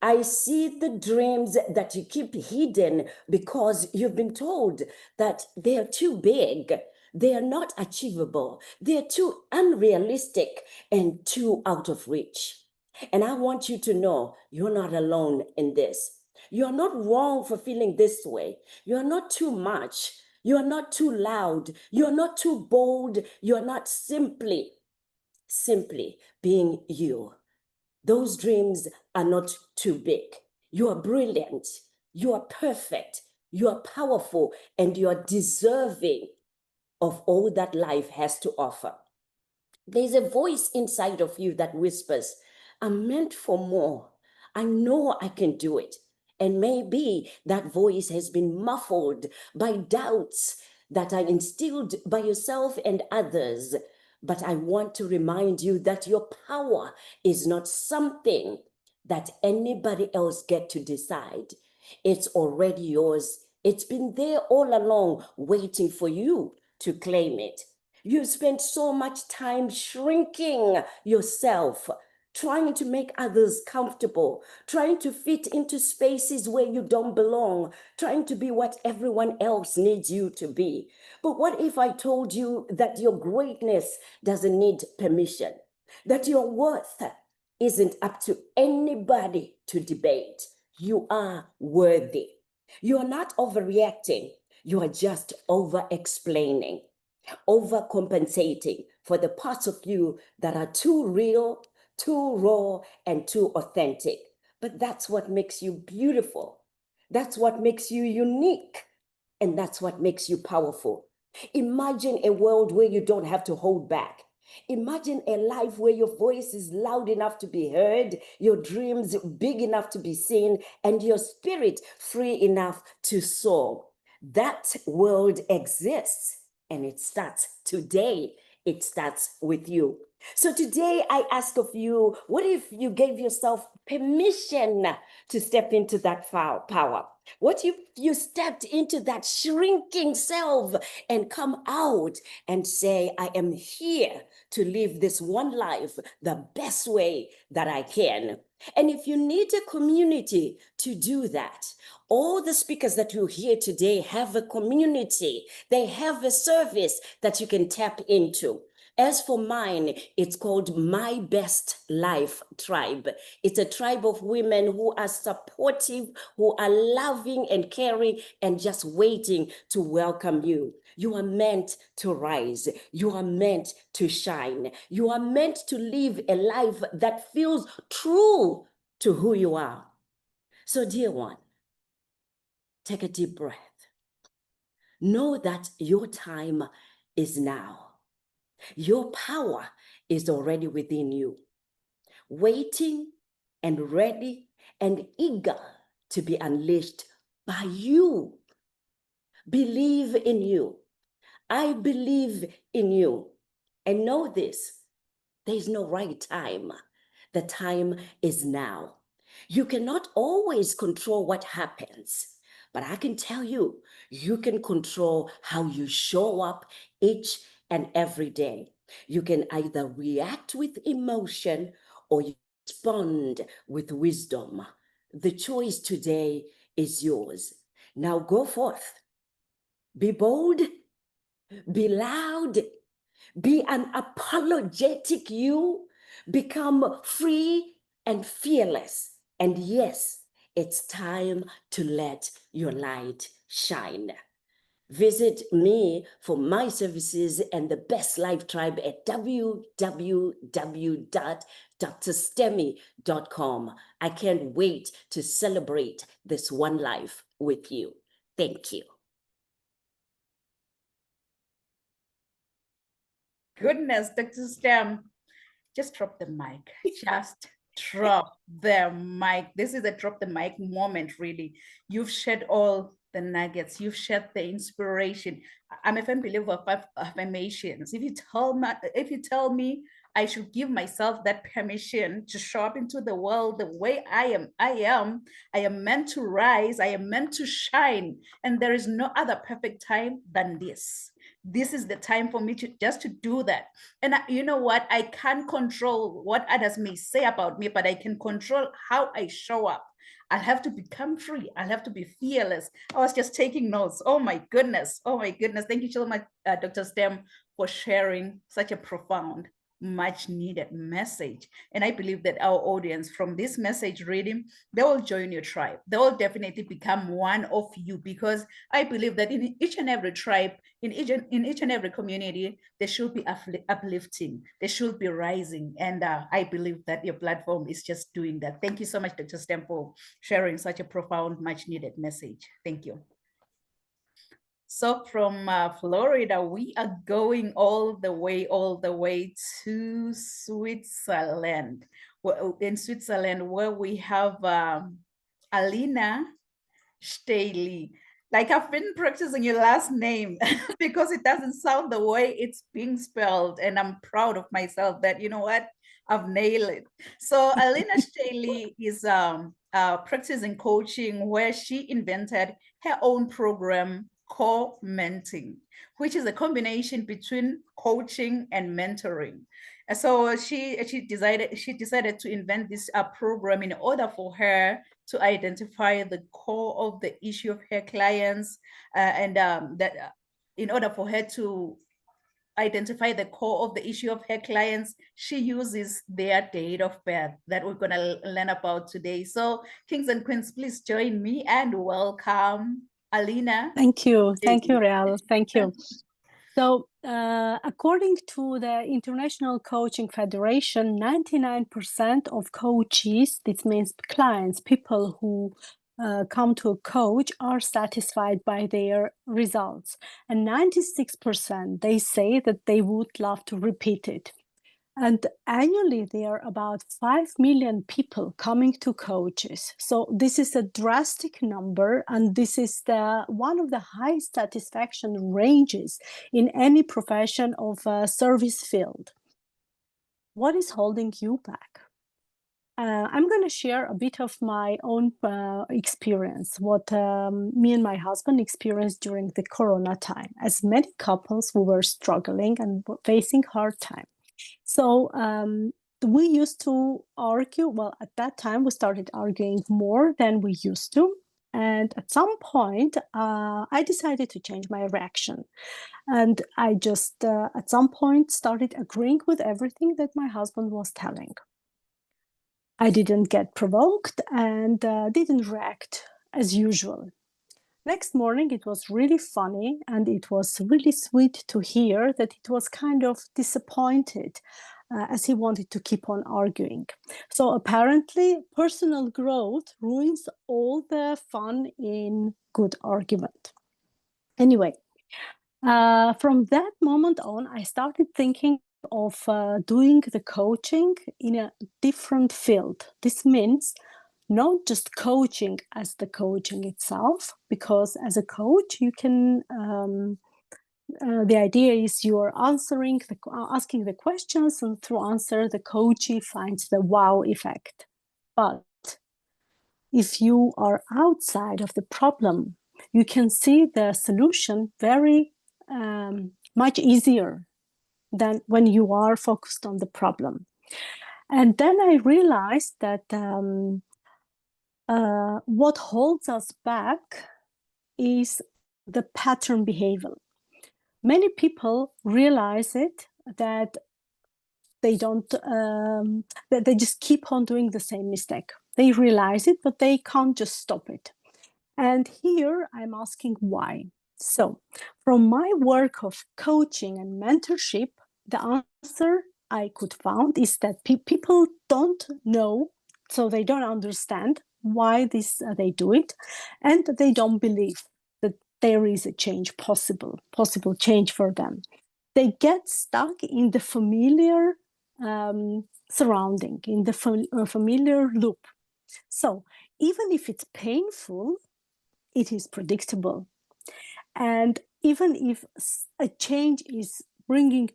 I see the dreams that you keep hidden because you've been told that they are too big, they are not achievable, they are too unrealistic and too out of reach. And I want you to know you're not alone in this. You're not wrong for feeling this way. You're not too much. You're not too loud. You're not too bold. You're not simply being you. Those dreams are not too big. You are brilliant. You are perfect. You are powerful, and you are deserving of all that life has to offer. There's a voice inside of you that whispers, I'm meant for more. I know I can do it. And maybe that voice has been muffled by doubts that are instilled by yourself and others. But I want to remind you that your power is not something that anybody else get to decide. It's already yours. It's been there all along, waiting for you to claim it. You spend so much time shrinking yourself, trying to make others comfortable, trying to fit into spaces where you don't belong, trying to be what everyone else needs you to be. But what if I told you that your greatness doesn't need permission, that your worth isn't up to anybody to debate? You are worthy. You are not overreacting. You are just over explaining, overcompensating for the parts of you that are too real, too raw, and too authentic. But that's what makes you beautiful. That's what makes you unique. And that's what makes you powerful. Imagine a world where you don't have to hold back. Imagine a life where your voice is loud enough to be heard, your dreams big enough to be seen, and your spirit free enough to soar. That world exists, and it starts today. It starts with you. So today I ask of you, what if you gave yourself permission to step into that power? What if you stepped into that shrinking self and come out and say, I am here to live this one life the best way that I can? And if you need a community to do that, all the speakers that you hear today have a community. They have a service that you can tap into. As for mine, it's called My Best Life Tribe. It's a tribe of women who are supportive, who are loving and caring, and just waiting to welcome you. You are meant to rise. You are meant to shine. You are meant to live a life that feels true to who you are. So, dear one, take a deep breath. Know that your time is now. Your power is already within you, waiting and ready and eager to be unleashed by you. Believe in you. I believe in you. And know this, there is no right time. The time is now. You cannot always control what happens, but I can tell you, you can control how you show up each and every day. You can either react with emotion or you respond with wisdom. The choice today is yours. Now go forth. Be bold, be loud, be unapologetic you, become free and fearless. And yes, it's time to let your light shine. Visit me for my services and the Best Life Tribe at www.drstemi.com. I can't wait to celebrate this one life with you. Thank you. Goodness, Dr. Stem, just drop the mic. Just drop the mic. This is a drop the mic moment, really. You've shared all the nuggets. You've shared the inspiration. I'm a firm believer of affirmations. If you tell me I should give myself that permission to show up into the world the way I am meant to rise. I am meant to shine. And there is no other perfect time than this. this is the time for me to just to do that. And you know what? I can't control what others may say about me, but I can control how I show up. I'll have to become free. I'll have to be fearless. I was just taking notes. Oh my goodness. Oh my goodness. Thank you so much, Dr. Stem, for sharing such a profound, much needed message. And I believe that our audience from this message reading, they will join your tribe. They will definitely become one of you, because I believe that in each and every tribe, in each and every community, there should be uplifting, there should be rising. And I believe that your platform is just doing that. Thank you so much, Dr. Stem, for sharing such a profound, much needed message. Thank you. So from Florida, we are going all the way to Switzerland. In Switzerland, where we have Alina Staley. Like, I've been practicing your last name because it doesn't sound the way it's being spelled. And I'm proud of myself that, you know what, I've nailed it. So Alina Staley is practicing coaching, where she invented her own program, Co-Menting, which is a combination between coaching and mentoring. And so she decided to invent this program in order for her to identify the core of the issue of her clients, in order for her to identify the core of the issue of her clients, she uses their date of birth that we're going to learn about today. So kings and queens, please join me and welcome Alina. Thank you, Real. Thank you. So according to the International Coaching Federation, 99% of coaches, this means clients, people who come to a coach, are satisfied by their results. And 96%, they say that they would love to repeat it. And annually, there are about 5 million people coming to coaches. So this is a drastic number, and this is one of the high satisfaction ranges in any profession of a service field. What is holding you back? I'm going to share a bit of my own experience, what me and my husband experienced during the Corona time. As many couples, we were struggling and facing hard time. So we used to argue. Well, at that time, we started arguing more than we used to. And at some point, I decided to change my reaction. And I just, at some point, started agreeing with everything that my husband was telling. I didn't get provoked and didn't react as usual. Next morning, it was really funny, and it was really sweet to hear that it was kind of disappointed, as he wanted to keep on arguing. So apparently, personal growth ruins all the fun in good argument. Anyway, from that moment on, I started thinking of doing the coaching in a different field. This means not just coaching as the coaching itself, because as a coach, you can, the idea is you are asking the questions, and through answer, the coachee finds the wow effect. But if you are outside of the problem, you can see the solution very much easier than when you are focused on the problem. And then I realized that what holds us back is the pattern behavior. Many people realize it, that they don't, that they just keep on doing the same mistake. They realize it, but they can't just stop it. And here I'm asking why. So from my work of coaching and mentorship, the answer I could find is that people don't know, so they don't understand why they do it, and they don't believe that there is a change possible change for them. They get stuck in the familiar surrounding, in the familiar loop. So even if it's painful, it is predictable. And even if a change is bringing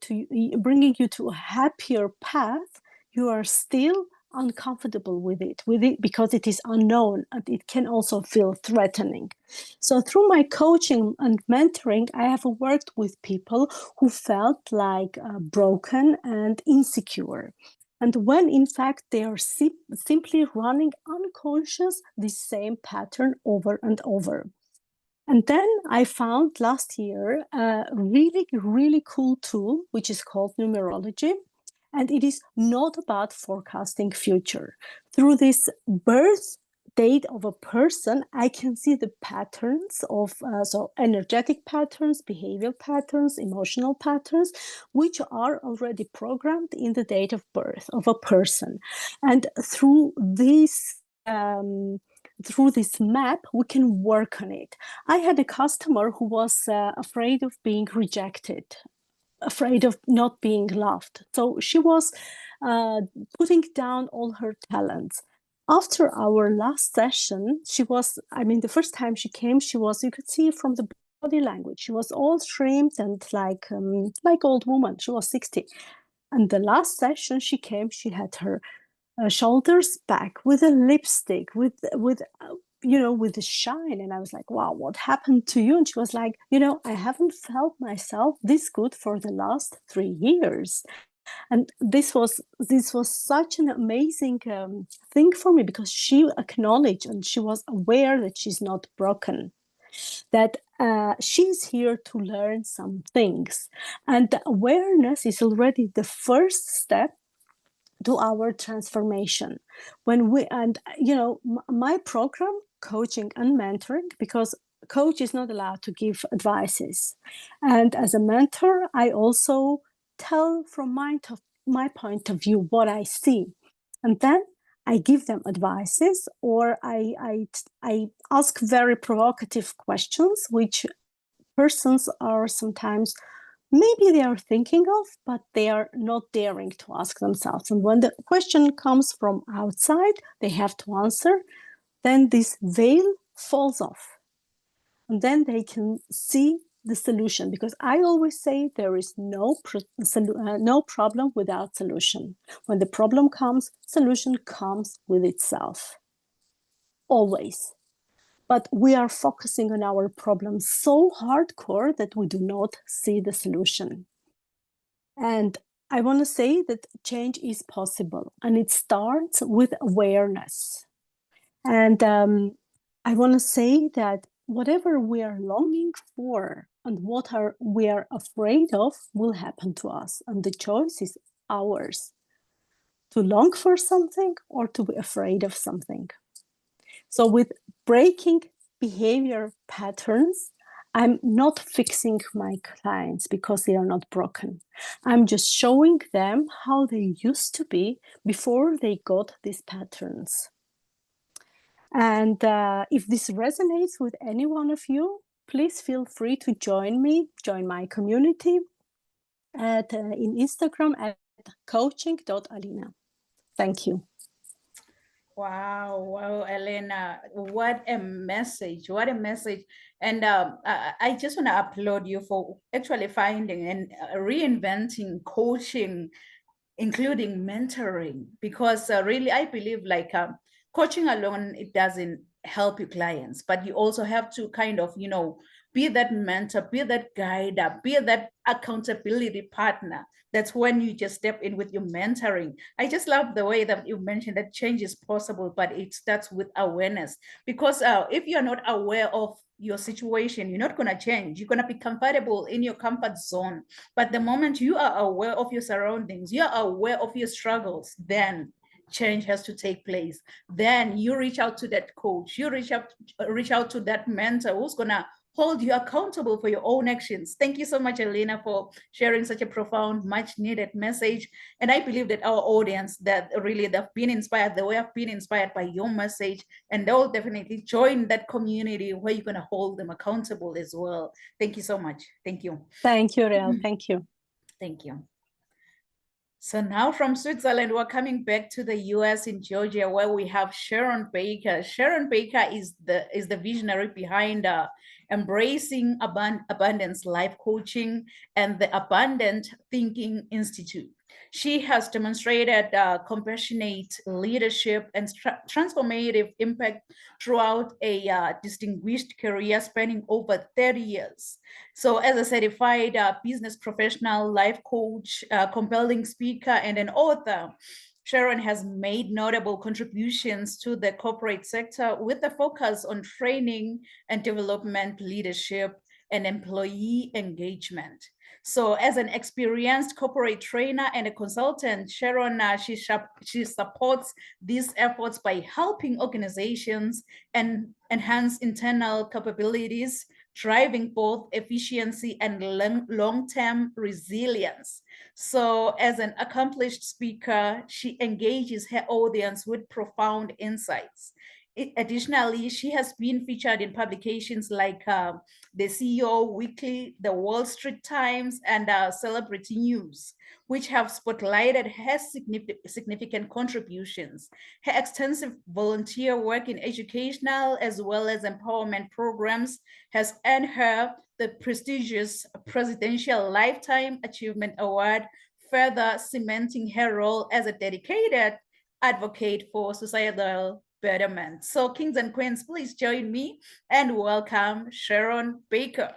you to a happier path, you are still uncomfortable with it because it is unknown, and it can also feel threatening. So through my coaching and mentoring, I have worked with people who felt like broken and insecure. And when in fact they are simply running unconscious the same pattern over and over. And then I found last year a really, really cool tool, which is called numerology. And it is not about forecasting future. Through this birth date of a person, I can see the patterns of, so energetic patterns, behavioral patterns, emotional patterns, which are already programmed in the date of birth of a person. And through this map, we can work on it. I had a customer who was afraid of being rejected, afraid of not being loved. So she was putting down all her talents. After our last session, the first time she came, you could see from the body language, she was all shrimped and like old woman. She was 60. And the last session she came, she had her shoulders back with a lipstick, with the shine. And I was like, wow, what happened to you? And she was like, I haven't felt myself this good for the last 3 years. And this was such an amazing thing for me, because she acknowledged and she was aware that she's not broken, that she's here to learn some things. And the awareness is already the first step to our transformation. My program, coaching and mentoring, because coach is not allowed to give advices, and as a mentor, I also tell from my point of view what I see, and then I give them advices, or I ask very provocative questions, which persons are sometimes, maybe they are thinking of, but they are not daring to ask themselves. And when the question comes from outside, they have to answer, then this veil falls off. And then they can see the solution, because I always say there is no problem without solution. When the problem comes, solution comes with itself. Always. But we are focusing on our problem so hardcore that we do not see the solution. And I want to say that change is possible, and it starts with awareness. And I want to say that whatever we are longing for and we are afraid of will happen to us. And the choice is ours, to long for something or to be afraid of something. So with breaking behavior patterns, I'm not fixing my clients because they are not broken. I'm just showing them how they used to be before they got these patterns. And if this resonates with any one of you, please feel free to join my community in Instagram at coaching.alina. Thank you. Wow, Elena, what a message, And I just want to applaud you for actually finding and reinventing coaching, including mentoring, because really I believe coaching alone, it doesn't help your clients, but you also have to kind of, be that mentor, be that guide, be that accountability partner. That's when you just step in with your mentoring. I just love the way that you mentioned that change is possible, but it starts with awareness. Because if you're not aware of your situation, you're not going to change. You're going to be comfortable in your comfort zone. But the moment you are aware of your surroundings, you're aware of your struggles, then change has to take place. Then you reach out to that coach, you reach out to that mentor who's going to hold you accountable for your own actions. Thank you so much, Elena, for sharing such a profound, much needed message. And I believe that our audience, that really they've been inspired, they have been inspired by your message, and they'll definitely join that community where you're going to hold them accountable as well. Thank you so much. Thank you. Thank you, Riel. Thank you. Thank you. So now from Switzerland, we're coming back to the US in Georgia, where we have Sharon Baker. Sharon Baker is the visionary behind Embracing Abundance Life Coaching and the Abundant Thinking Institute. She has demonstrated compassionate leadership and transformative impact throughout a distinguished career spanning over 30 years. So as a certified business professional, life coach, compelling speaker, and an author, Sharon has made notable contributions to the corporate sector with a focus on training and development, leadership, and employee engagement. So as an experienced corporate trainer and a consultant, Sharon, she supports these efforts by helping organizations and enhance internal capabilities, driving both efficiency and long-term resilience. So as an accomplished speaker, she engages her audience with profound insights. Additionally, she has been featured in publications like the CEO Weekly, the Wall Street Times, and Celebrity News, which have spotlighted her significant contributions. Her extensive volunteer work in educational as well as empowerment programs has earned her the prestigious Presidential Lifetime Achievement Award, further cementing her role as a dedicated advocate for societal betterment. So kings and queens, please join me and welcome Sharon Baker.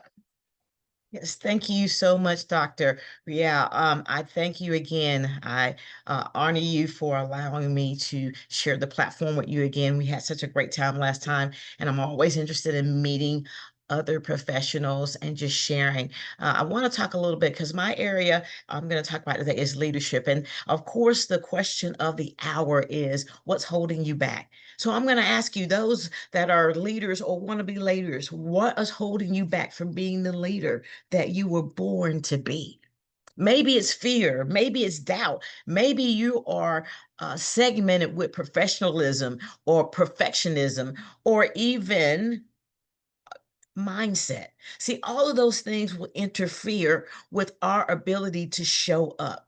Yes, thank you so much, Doctor. Yeah, I thank you again. I honor you for allowing me to share the platform with you again. We had such a great time last time, and I'm always interested in meeting other professionals and just sharing. I want to talk a little bit because my area I'm going to talk about today is leadership. And of course, the question of the hour is what's holding you back? So I'm going to ask you, those that are leaders or want to be leaders, what is holding you back from being the leader that you were born to be? Maybe it's fear, maybe it's doubt, maybe you are segmented with professionalism or perfectionism, or even mindset. See, all of those things will interfere with our ability to show up.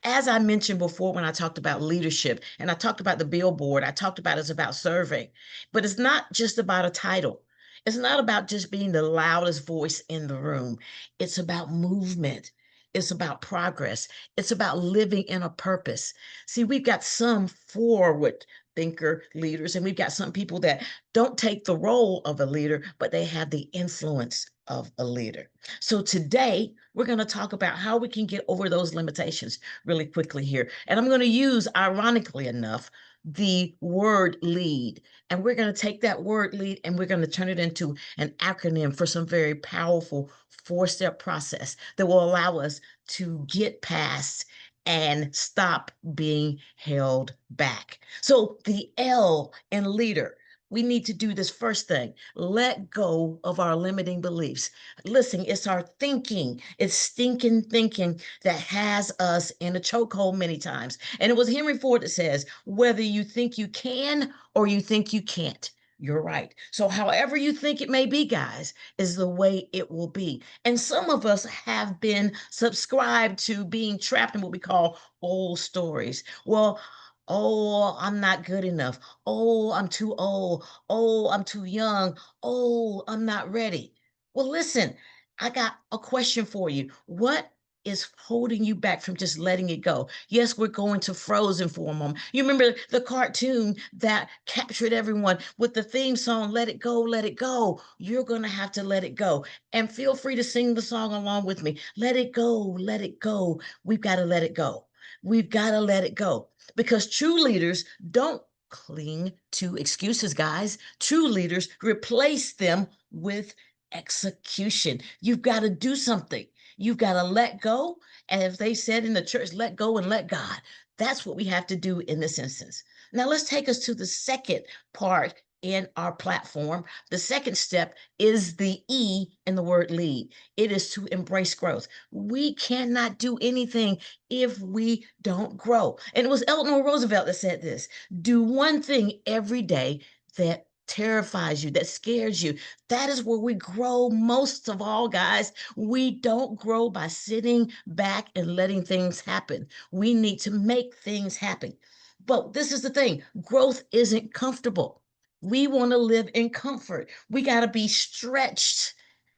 As I mentioned before, when I talked about leadership and I talked about the billboard, I talked about it's about serving, but it's not just about a title. It's not about just being the loudest voice in the room. It's about movement. It's about progress. It's about living in a purpose. See, we've got some forward thinker leaders, and we've got some people that don't take the role of a leader, but they have the influence of a leader. So today, we're going to talk about how we can get over those limitations really quickly here. And I'm going to use, ironically enough, the word lead. And we're going to take that word lead and we're going to turn it into an acronym for some very powerful 4-step process that will allow us to get past and stop being held back. So the L in leader, we need to do this first thing. Let go of our limiting beliefs. Listen, it's our thinking, it's stinking thinking that has us in a chokehold many times. And it was Henry Ford that says, whether you think you can or you think you can't, you're right. So however you think it may be, guys, is the way it will be. And some of us have been subscribed to being trapped in what we call old stories. Well, oh, I'm not good enough. Oh, I'm too old. Oh, I'm too young. Oh, I'm not ready. Well, listen, I got a question for you. What is holding you back from just letting it go? Yes, we're going to Frozen for a moment. You remember the cartoon that captured everyone with the theme song, Let It Go, Let It Go. You're going to have to let it go. And feel free to sing the song along with me. Let it go, let it go. We've got to let it go. We've got to let it go. Because true leaders don't cling to excuses, guys. True leaders replace them with execution. You've got to do something. You've got to let go. And if they said in the church, let go and let God, that's what we have to do in this instance. Now, let's take us to the second part in our platform. The second step is the E in the word lead. It is to embrace growth. We cannot do anything if we don't grow. And it was Eleanor Roosevelt that said this: do one thing every day that terrifies you, that scares you. That is where we grow most of all, guys. We don't grow by sitting back and letting things happen. We need to make things happen. But this is the thing, growth isn't comfortable. We want to live in comfort. We got to be stretched.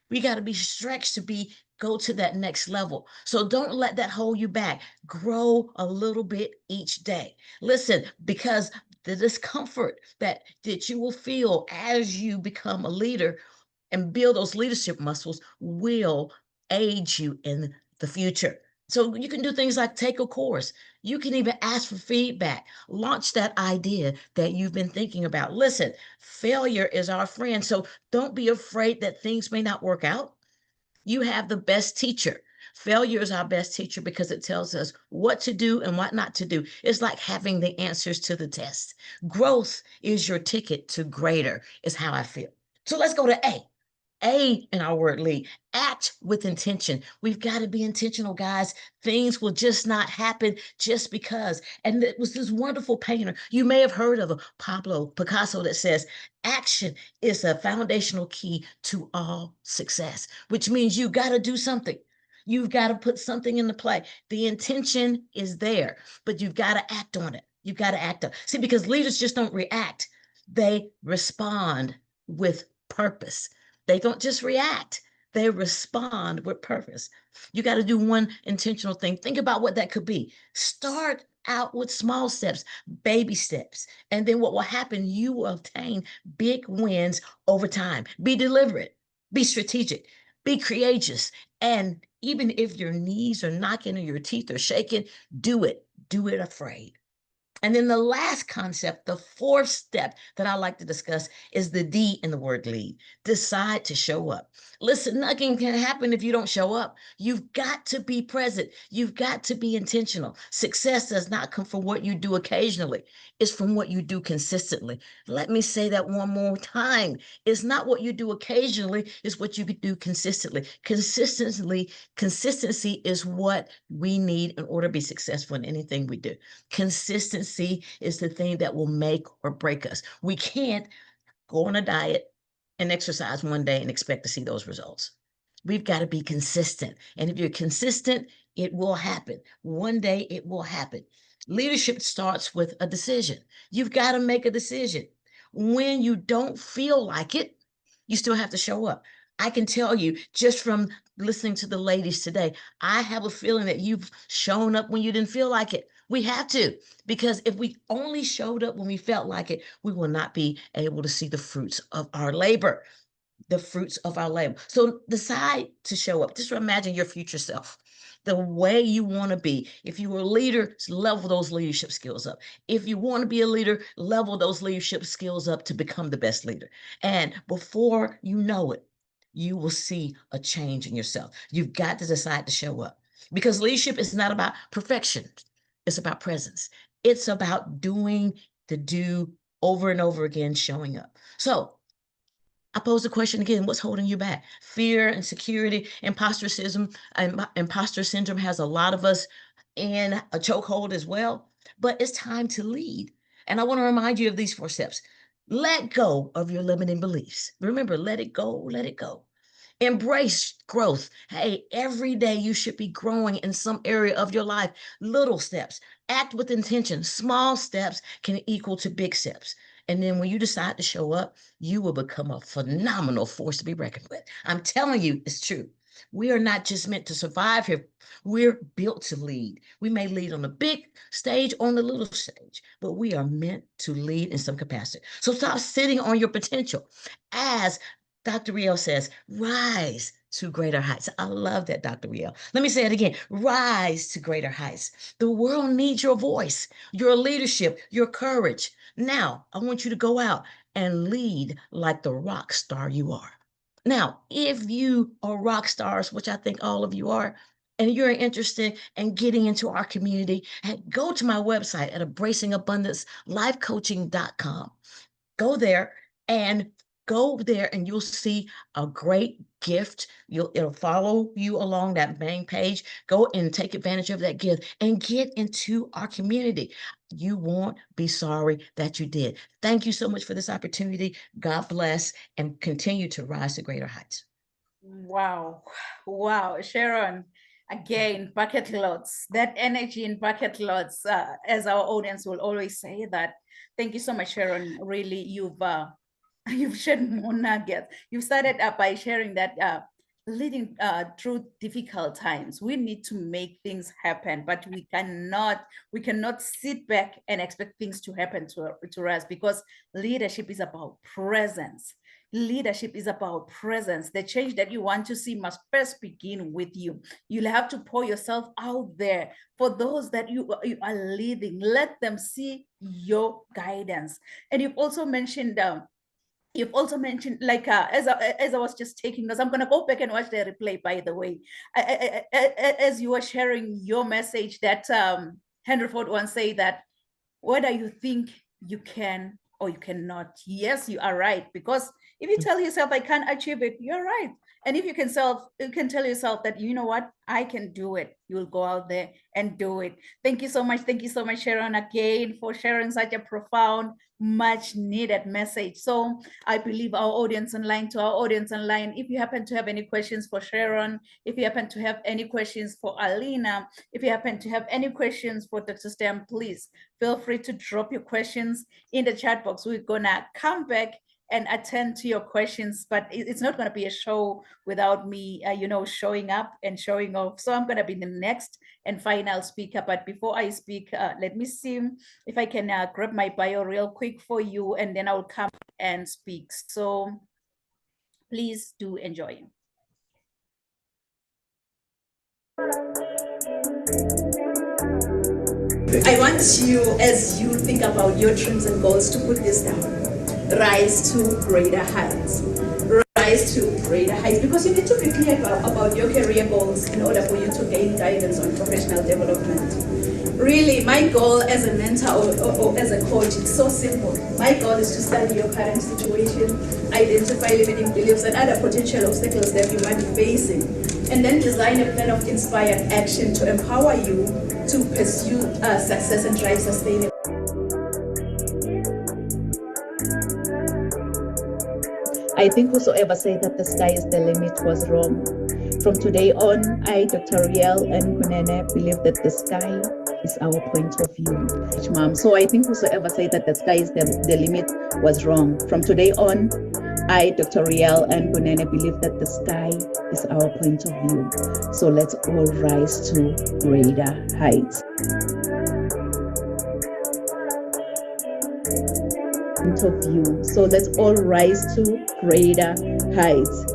We got to be stretched to be go to that next level. So don't let that hold you back. Grow a little bit each day. Listen, because the discomfort that you will feel as you become a leader and build those leadership muscles will aid you in the future. So you can do things like take a course. You can even ask for feedback. Launch that idea that you've been thinking about. Listen, failure is our friend. So don't be afraid that things may not work out. You have the best teacher. Failure is our best teacher because it tells us what to do and what not to do. It's like having the answers to the test. Growth is your ticket to greater, is how I feel. So let's go to A. A in our word lead, act with intention. We've got to be intentional, guys. Things will just not happen just because. And it was this wonderful painter. You may have heard of Pablo Picasso that says, action is a foundational key to all success, which means you got to do something. You've got to put something into play. The intention is there, but you've got to act on it. You've got to act on it. See, because leaders just don't react. They respond with purpose. They don't just react, they respond with purpose. You got to do one intentional thing. Think about what that could be. Start out with small steps, baby steps. And then what will happen, you will obtain big wins over time. Be deliberate, be strategic, be courageous. And even if your knees are knocking or your teeth are shaking, do it. Do it afraid. And then the last concept, the fourth step that I like to discuss is the D in the word lead. Decide to show up. Listen, nothing can happen if you don't show up. You've got to be present. You've got to be intentional. Success does not come from what you do occasionally. It's from what you do consistently. Let me say that one more time. It's not what you do occasionally, it's what you do consistently. Consistency is what we need in order to be successful in anything we do. Consistency is the thing that will make or break us. We can't go on a diet and exercise one day and expect to see those results. We've got to be consistent. And if you're consistent, it will happen. One day it will happen. Leadership starts with a decision. You've got to make a decision. When you don't feel like it, you still have to show up. I can tell you just from listening to the ladies today, I have a feeling that you've shown up when you didn't feel like it. We have to, because if we only showed up when we felt like it, we will not be able to see the fruits of our labor, the fruits of our labor. So decide to show up. Just imagine your future self, the way you want to be. If you were a leader, level those leadership skills up. If you want to be a leader, level those leadership skills up to become the best leader. And before you know it, you will see a change in yourself. You've got to decide to show up, because leadership is not about perfection. It's about presence. It's about doing the do over and over again, showing up. So I pose the question again, what's holding you back? Fear, insecurity, imposter syndrome has a lot of us in a chokehold as well, but it's time to lead. And I want to remind you of these 4 steps. Let go of your limiting beliefs. Remember, let it go, let it go. Embrace growth. Hey, every day you should be growing in some area of your life. Little steps. Act with intention. Small steps can equal to big steps. And then when you decide to show up, you will become a phenomenal force to be reckoned with. I'm telling you, it's true. We are not just meant to survive here. We're built to lead. We may lead on the big stage, on the little stage, but we are meant to lead in some capacity. So stop sitting on your potential. As Dr. Riel says, rise to greater heights. I love that, Dr. Riel. Let me say it again. Rise to greater heights. The world needs your voice, your leadership, your courage. Now, I want you to go out and lead like the rock star you are. Now, if you are rock stars, which I think all of you are, and you're interested in getting into our community, go to my website at embracingabundancelifecoaching.com. Go there and you'll see a great gift. It'll follow you along that main page. Go and take advantage of that gift and get into our community. You won't be sorry that you did. Thank you so much for this opportunity. God bless, and continue to rise to greater heights. Wow. Wow. Sharon, again, bucket loads, that energy in bucket loads, as our audience will always say that. Thank you so much, Sharon. Really, you've shared more nuggets. You started by sharing that leading through difficult times. We need to make things happen, but we cannot sit back and expect things to happen to us, because leadership is about presence. Leadership is about presence. The change that you want to see must first begin with you. You'll have to pour yourself out there for those that you are leading. Let them see your guidance. And you've also mentioned like as I was just taking notes, I'm going to go back and watch the replay, by the way. As you were sharing your message, that Henry Ford once said that whether you think you can or you cannot, yes, you are right. Because if you tell yourself I can't achieve it, you're right. And if you can tell yourself that, you know what, I can do it, you will go out there and do it. Thank you so much. Thank you so much, Sharon, again, for sharing such a profound, much needed message. So I believe our audience online, if you happen to have any questions for Sharon, if you happen to have any questions for Alina, if you happen to have any questions for Dr. Stem, please feel free to drop your questions in the chat box. We're gonna come back and attend to your questions, but it's not going to be a show without me, showing up and showing off. So I'm going to be the next and final speaker. But before I speak, let me see if I can grab my bio real quick for you, and then I'll come and speak. So please do enjoy. I want you, as you think about your dreams and goals, to put this down. Rise to greater heights. Rise to greater heights, because you need to be clear about your career goals in order for you to gain guidance on professional development. Really, my goal as a mentor or as a coach, it's so simple. My goal is to study your current situation, identify limiting beliefs and other potential obstacles that you might be facing, and then design a plan of inspired action to empower you to pursue success and drive sustainable. I think whosoever said that the sky is the limit was wrong. From today on, I, Dr. Riel and Kunene, believe that the sky is our point of view. Mom. So I think whosoever said that the sky is the limit was wrong. From today on, I, Dr. Riel and Kunene, believe that the sky is our point of view. So let's all rise to greater heights. Of view. So let's all rise to greater heights.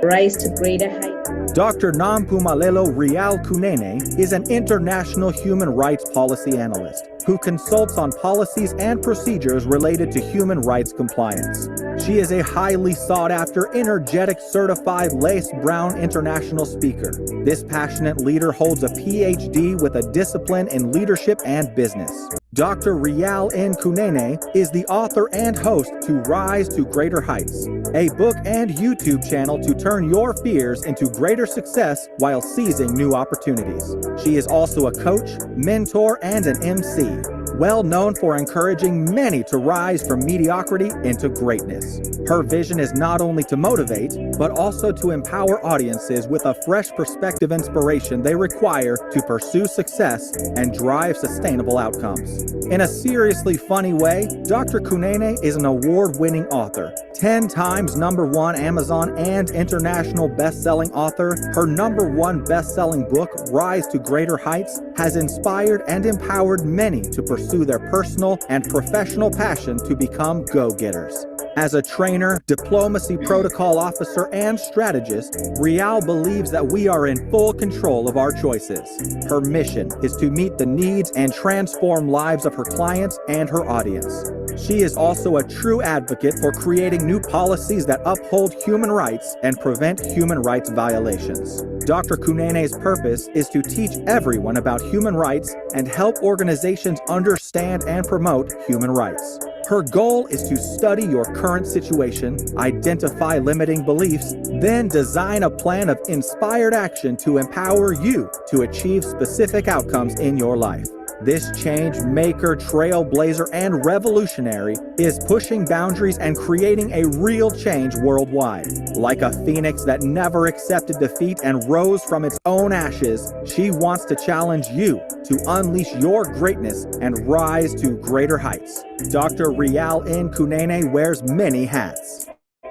Rise to greater heights. Dr. Nampumelelo Rial Kunene is an international human rights policy analyst who consults on policies and procedures related to human rights compliance. She is a highly sought-after, energetic, certified Lace Brown international speaker. This passionate leader holds a PhD with a discipline in leadership and business. Dr. Rial N. Kunene is the author and host to Rise to Greater Heights, a book and YouTube channel to turn your fears into greater success while seizing new opportunities. She is also a coach, mentor, and an MC, well known for encouraging many to rise from mediocrity into greatness. Her vision is not only to motivate, but also to empower audiences with a fresh perspective inspiration they require to pursue success and drive sustainable outcomes. In a seriously funny way, Dr. Kunene is an award-winning author, 10 times #1 Amazon and international best-selling author. Her #1 best-selling book, Rise to Greater Heights, has inspired and empowered many to pursue their personal and professional passion to become go-getters. As a trainer, diplomacy protocol officer, and strategist, Rial believes that we are in full control of our choices. Her mission is to meet the needs and transform lives of her clients and her audience. She is also a true advocate for creating new policies that uphold human rights and prevent human rights violations. Dr. Kunene's purpose is to teach everyone about human rights and help organizations understand and promote human rights. Her goal is to study your current situation, identify limiting beliefs, then design a plan of inspired action to empower you to achieve specific outcomes in your life. This change maker, trailblazer, and revolutionary is pushing boundaries and creating a real change worldwide. Like a phoenix that never accepted defeat and rose from its own ashes, she wants to challenge you to unleash your greatness and rise to greater heights. Dr. Rial Nkunene wears many hats.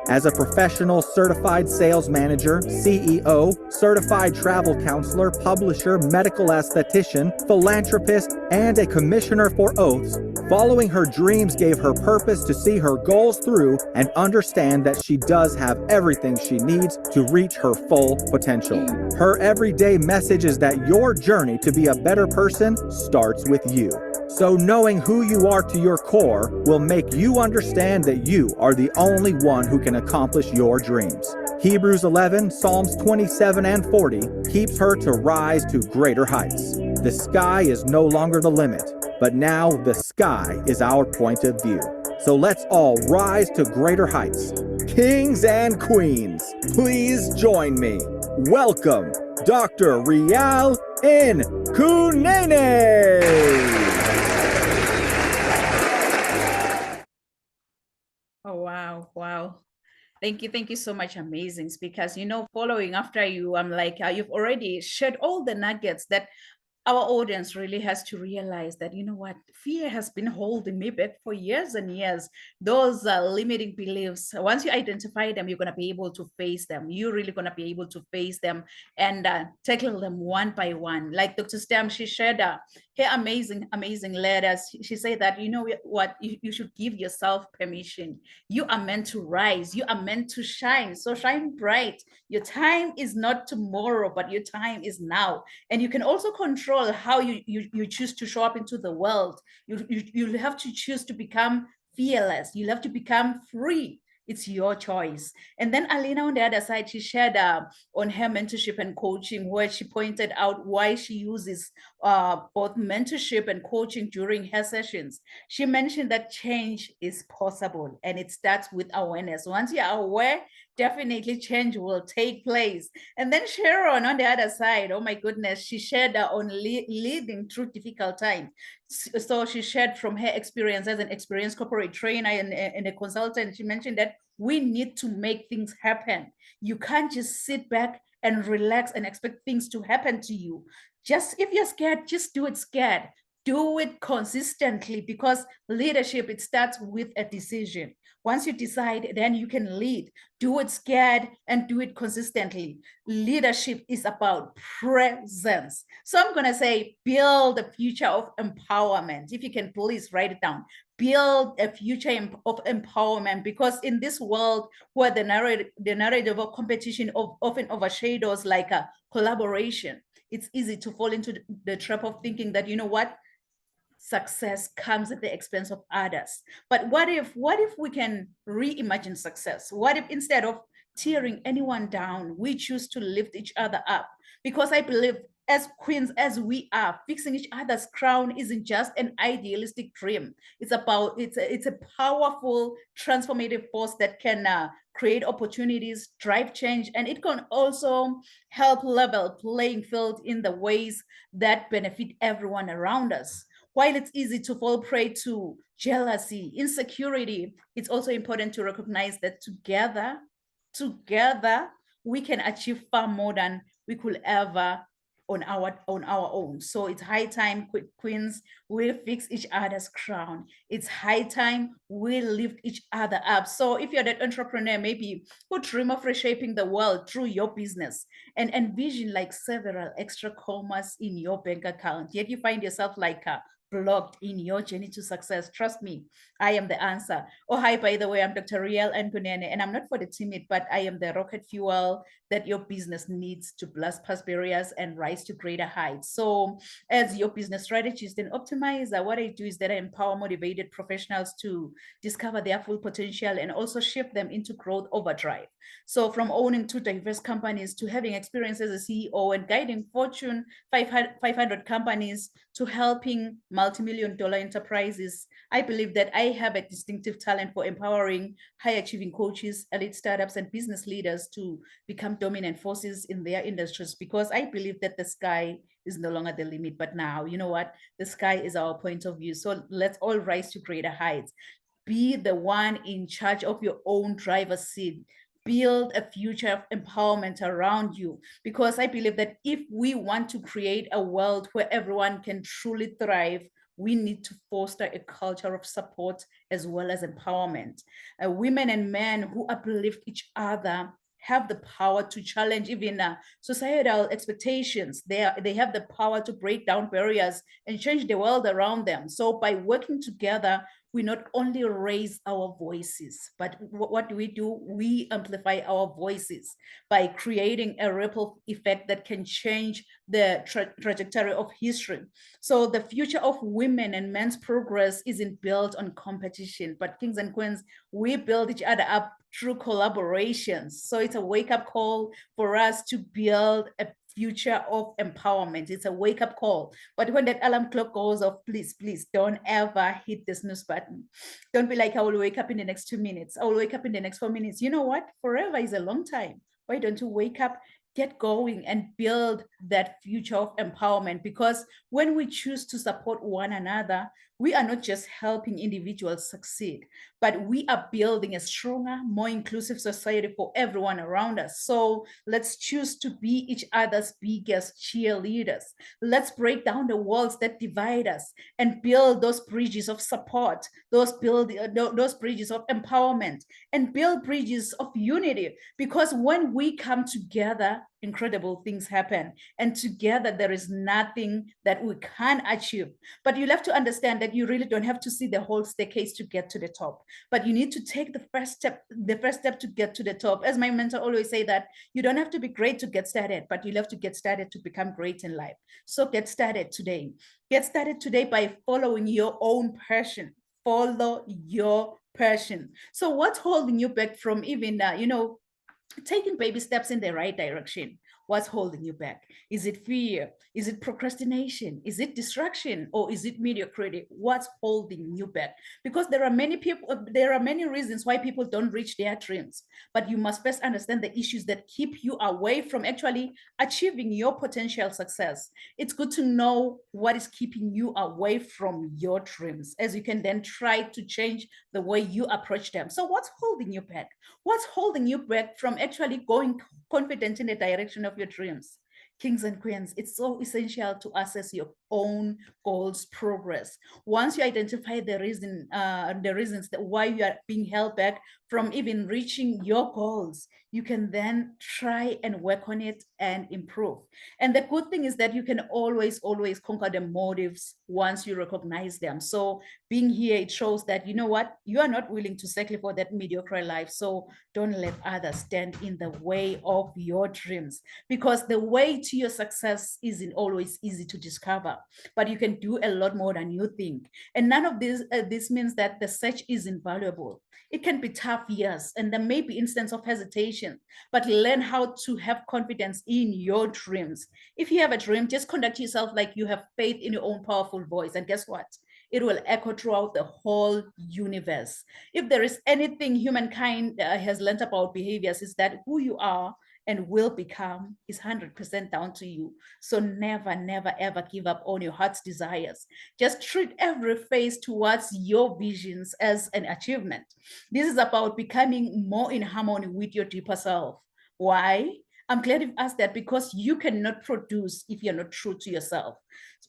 As a professional certified sales manager, CEO, certified travel counselor, publisher, medical esthetician, philanthropist, and a commissioner for oaths, following her dreams gave her purpose to see her goals through and understand that she does have everything she needs to reach her full potential. Her everyday message is that your journey to be a better person starts with you. So knowing who you are to your core will make you understand that you are the only one who can accomplish your dreams. Hebrews 11, Psalms 27 and 40 keeps her to rise to greater heights. The sky is no longer the limit, but now the sky is our point of view. So let's all rise to greater heights. Kings and queens, please join me. Welcome, Dr. Rial Nkunene. Oh, wow. Wow. Thank you so much, amazing speakers. Following after you, I'm like, you've already shared all the nuggets that our audience really has to realize that, fear has been holding me back for years and years. Those limiting beliefs, once you identify them, you're going to be able to face them. You're really going to be able to face them and tackle them one by one. Like Dr. Stam, she shared her amazing letters. She said that, you should give yourself permission. You are meant to rise. You are meant to shine. So shine bright. Your time is not tomorrow, but your time is now. And you can also control how you choose to show up into the world. You'll have to choose to become fearless. You'll have to become free. It's your choice. And then Alina on the other side, she shared on her mentorship and coaching, where she pointed out why she uses both mentorship and coaching during her sessions. She mentioned that change is possible, and it starts with awareness. Once you're aware, definitely change will take place. And then Sharon on the other side, oh my goodness, she shared on leading through difficult times. So she shared from her experience as an experienced corporate trainer and a consultant. She mentioned that we need to make things happen. You can't just sit back and relax and expect things to happen to you. Just if you're scared, just do it scared. Do it consistently, because leadership, it starts with a decision. Once you decide, then you can lead. Do it scared and do it consistently. Leadership is about presence. So I'm going to say, build a future of empowerment. If you can please write it down. Build a future of empowerment, because in this world where the narrative of competition often overshadows like a collaboration, it's easy to fall into the trap of thinking that, success comes at the expense of others. But what if we can reimagine success? What if instead of tearing anyone down, we choose to lift each other up? Because I believe, as queens as we are, fixing each other's crown isn't just an idealistic dream. It's a powerful transformative force that can create opportunities, drive change, and it can also help level playing field in the ways that benefit everyone around us. While it's easy to fall prey to jealousy, insecurity, it's also important to recognize that together, we can achieve far more than we could ever on our own. So it's high time, queens, we fix each other's crown. It's high time we lift each other up. So if you're that entrepreneur, maybe who dream of reshaping the world through your business and envision like several extra commas in your bank account, yet you find yourself like blocked in your journey to success, trust me, I am the answer. Oh, hi, by the way, I'm Dr. Rial Nkunene, and I'm not for the timid, but I am the rocket fuel that your business needs to blast past barriers and rise to greater heights. So as your business strategist and optimizer, what I do is that I empower motivated professionals to discover their full potential and also shift them into growth overdrive. So from owning 2 diverse companies to having experience as a CEO and guiding Fortune 500 companies to helping multi-million-dollar enterprises, I believe that I have a distinctive talent for empowering high-achieving coaches, elite startups, and business leaders to become dominant forces in their industries, because I believe that the sky is no longer the limit. But now, you know what? The sky is our point of view. So let's all rise to greater heights. Be the one in charge of your own driver's seat. Build a future of empowerment around you, because I believe that if we want to create a world where everyone can truly thrive, we need to foster a culture of support as well as empowerment. Women and men who uplift each other have the power to challenge even societal expectations. They have the power to break down barriers and change the world around them. So by working together, we not only raise our voices, but what do? We amplify our voices by creating a ripple effect that can change the trajectory of history. So the future of women and men's progress isn't built on competition, but kings and queens, we build each other up through collaborations. So it's a wake-up call for us to build a future of empowerment. It's a wake-up call. But when that alarm clock goes off, please, please don't ever hit the snooze button. Don't be like, I will wake up in the next 2 minutes. I will wake up in the next 4 minutes. You know what? Forever is a long time. Why don't you wake up, get going, and build that future of empowerment? Because when we choose to support one another, we are not just helping individuals succeed, but we are building a stronger, more inclusive society for everyone around us. So let's choose to be each other's biggest cheerleaders. Let's break down the walls that divide us and build those bridges of support, those bridges of empowerment, and build bridges of unity. Because when we come together, incredible things happen. And together, there is nothing that we can't achieve. But you'll have to understand that you really don't have to see the whole staircase to get to the top. But you need to take the first step to get to the top. As my mentor always say, that you don't have to be great to get started, but you'll have to get started to become great in life. So get started today. Get started today by following your own passion. Follow your passion. So what's holding you back from even, taking baby steps in the right direction? What's holding you back? Is it fear? Is it procrastination? Is it distraction? Or is it mediocrity? What's holding you back? Because there are many reasons why people don't reach their dreams. But you must first understand the issues that keep you away from actually achieving your potential success. It's good to know what is keeping you away from your dreams, as you can then try to change the way you approach them. So what's holding you back? What's holding you back from actually going confident in the direction of your dreams? Kings and queens, it's so essential to assess your own goals progress. Once you identify the reasons that why you are being held back from even reaching your goals, you can then try and work on it and improve. And the good thing is that you can always conquer the motives once you recognize them. So being here, it shows that, you know what, you are not willing to settle for that mediocre life. So don't let others stand in the way of your dreams, because the way to your success isn't always easy to discover, but you can do a lot more than you think. And none of this means that the search is invaluable. It can be tough, yes, and there may be instances of hesitation, but learn how to have confidence in your dreams. If you have a dream, just conduct yourself like you have faith in your own powerful voice, and guess what? It will echo throughout the whole universe. If there is anything humankind has learned about behaviors, is that who you are and will become is 100% down to you. So never, never, ever give up on your heart's desires. Just treat every phase towards your visions as an achievement. This is about becoming more in harmony with your deeper self. Why? I'm glad you've asked that, because you cannot produce if you're not true to yourself.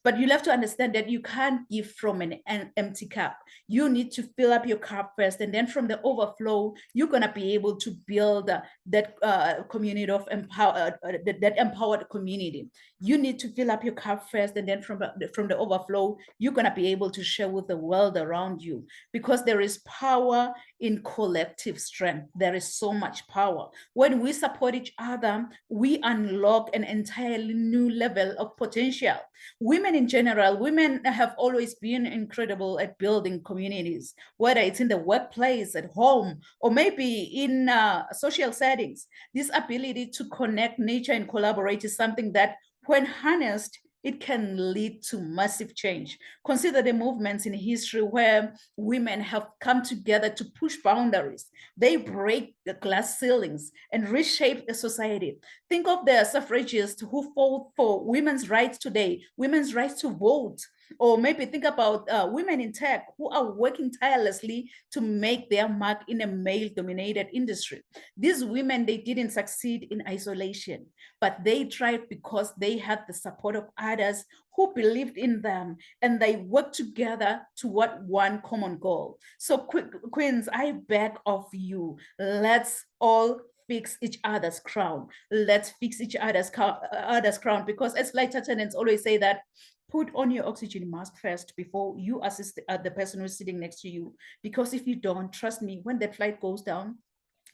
But you'll have to understand that you can't give from an empty cup. You need to fill up your cup first, and then from the overflow, you're gonna be able to build that community of that empowered community. You need to fill up your cup first, and then from the overflow, you're gonna be able to share with the world around you, because there is power in collective strength. There is so much power. When we support each other, we unlock an entirely new level of potential. Women in general, women have always been incredible at building communities, whether it's in the workplace, at home, or maybe in social settings. This ability to connect, nature, and collaborate is something that, when harnessed, it can lead to massive change. Consider the movements in history where women have come together to push boundaries. They break the glass ceilings and reshape the society. Think of the suffragists who fought for women's rights today, women's rights to vote. Or maybe think about women in tech who are working tirelessly to make their mark in a male-dominated industry. These women, they didn't succeed in isolation, but they thrived because they had the support of others who believed in them, and they worked together toward one common goal. So Queens, I beg of you, let's all fix each other's crown. Let's fix each other's crown, because as flight attendants always say that, put on your oxygen mask first before you assist the person who's sitting next to you. Because if you don't, trust me, when that flight goes down,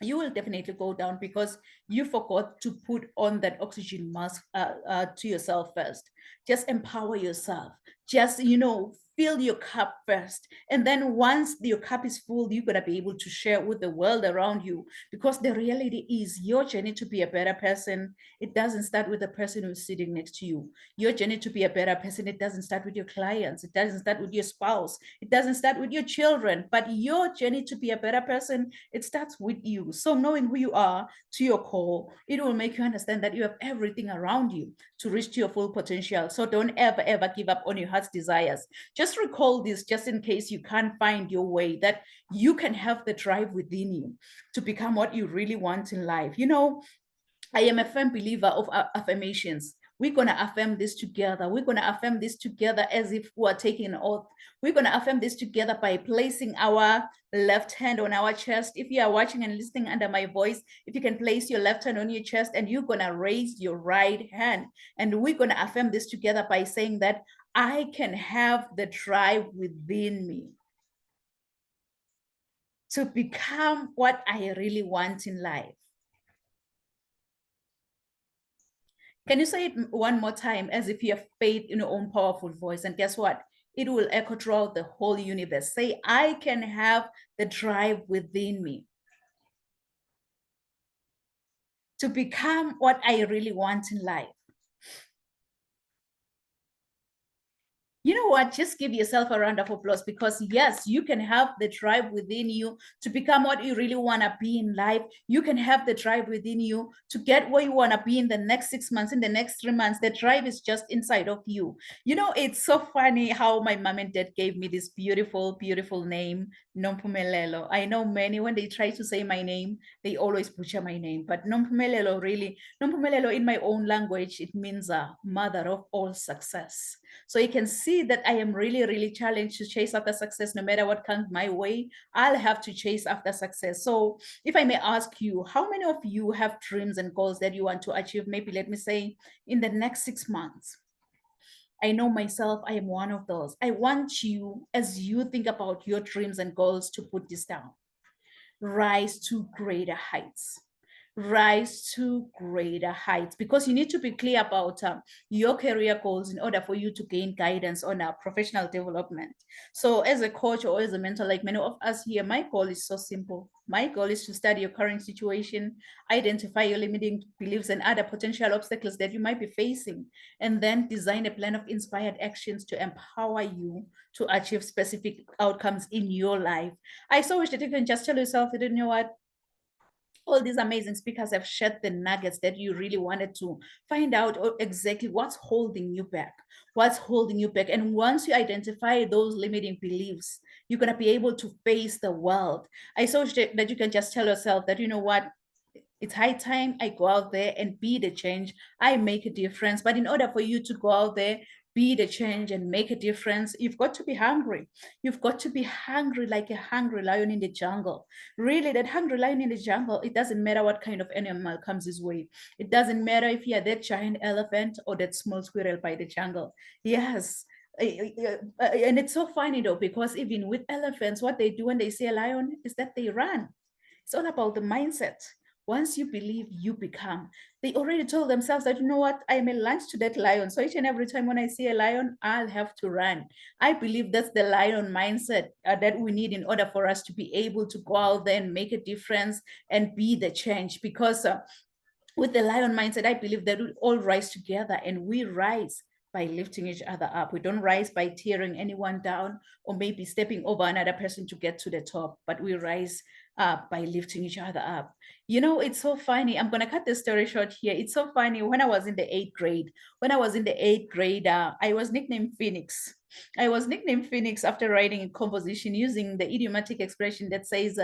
you will definitely go down because you forgot to put on that oxygen mask to yourself first. Just empower yourself. Just, fill your cup first. And then once your cup is full, you're going to be able to share with the world around you. Because the reality is, your journey to be a better person, it doesn't start with the person who's sitting next to you. Your journey to be a better person, it doesn't start with your clients. It doesn't start with your spouse. It doesn't start with your children. But your journey to be a better person, it starts with you. So knowing who you are to your core, it will make you understand that you have everything around you to reach to your full potential. So don't ever give up on your heart's desires. Just recall this, just in case you can't find your way, that you can have the drive within you to become what you really want in life. I am a firm believer of affirmations. We're going to affirm this together. We're going to affirm this together as if we are taking an oath. We're going to affirm this together by placing our left hand on our chest. If you are watching and listening under my voice, if you can place your left hand on your chest, and you're going to raise your right hand. And we're going to affirm this together by saying that I can have the drive within me to become what I really want in life. Can you say it one more time as if you have faith in your own powerful voice? And guess what? It will echo throughout the whole universe. Say, I can have the drive within me to become what I really want in life. You know what? Just give yourself a round of applause, because yes, you can have the drive within you to become what you really want to be in life. You can have the drive within you to get where you want to be in the next 6 months, in the next 3 months. The drive is just inside of you. It's so funny how my mom and dad gave me this beautiful, beautiful name, Nompumelelo. I know many, when they try to say my name, they always butcher my name. But Nompumelelo, really, Nompumelelo in my own language, it means mother of all success. So you can see that I am really, really challenged to chase after success. No matter what comes my way, I'll have to chase after success. So if I may ask you, how many of you have dreams and goals that you want to achieve? Maybe let me say in the next 6 months. I know myself, I am one of those. I want you, as you think about your dreams and goals, to put this down. Rise to greater heights. Rise to greater heights, because you need to be clear about your career goals in order for you to gain guidance on professional development. So as a coach or as a mentor, like many of us here, my goal is so simple. My goal is to study your current situation, identify your limiting beliefs and other potential obstacles that you might be facing, and then design a plan of inspired actions to empower you to achieve specific outcomes in your life. I so wish that you can just tell yourself that, you know what, all these amazing speakers have shared the nuggets that you really wanted to find out exactly what's holding you back. What's holding you back? And once you identify those limiting beliefs, you're going to be able to face the world. I so wish that you can just tell yourself that, you know what, it's high time I go out there and be the change. I make a difference. But in order for you to go out there, be the change and make a difference, you've got to be hungry. You've got to be hungry like a hungry lion in the jungle. Really, that hungry lion in the jungle, it doesn't matter what kind of animal comes his way. It doesn't matter if you're that giant elephant or that small squirrel by the jungle. Yes. And it's so funny though, because even with elephants, what they do when they see a lion is that they run. It's all about the mindset. Once you believe, you become. They already told themselves that, you know what, I am a lunch to that lion. So each and every time when I see a lion, I'll have to run. I believe that's the lion mindset that we need in order for us to be able to go out there and make a difference and be the change. Because with the lion mindset, I believe that we all rise together and we rise by lifting each other up. We don't rise by tearing anyone down or maybe stepping over another person to get to the top, but we rise by lifting each other up. You know, it's so funny. I'm going to cut the story short here. It's so funny. When I was in the 8th grade, I was nicknamed Phoenix. I was nicknamed Phoenix after writing a composition using the idiomatic expression that says,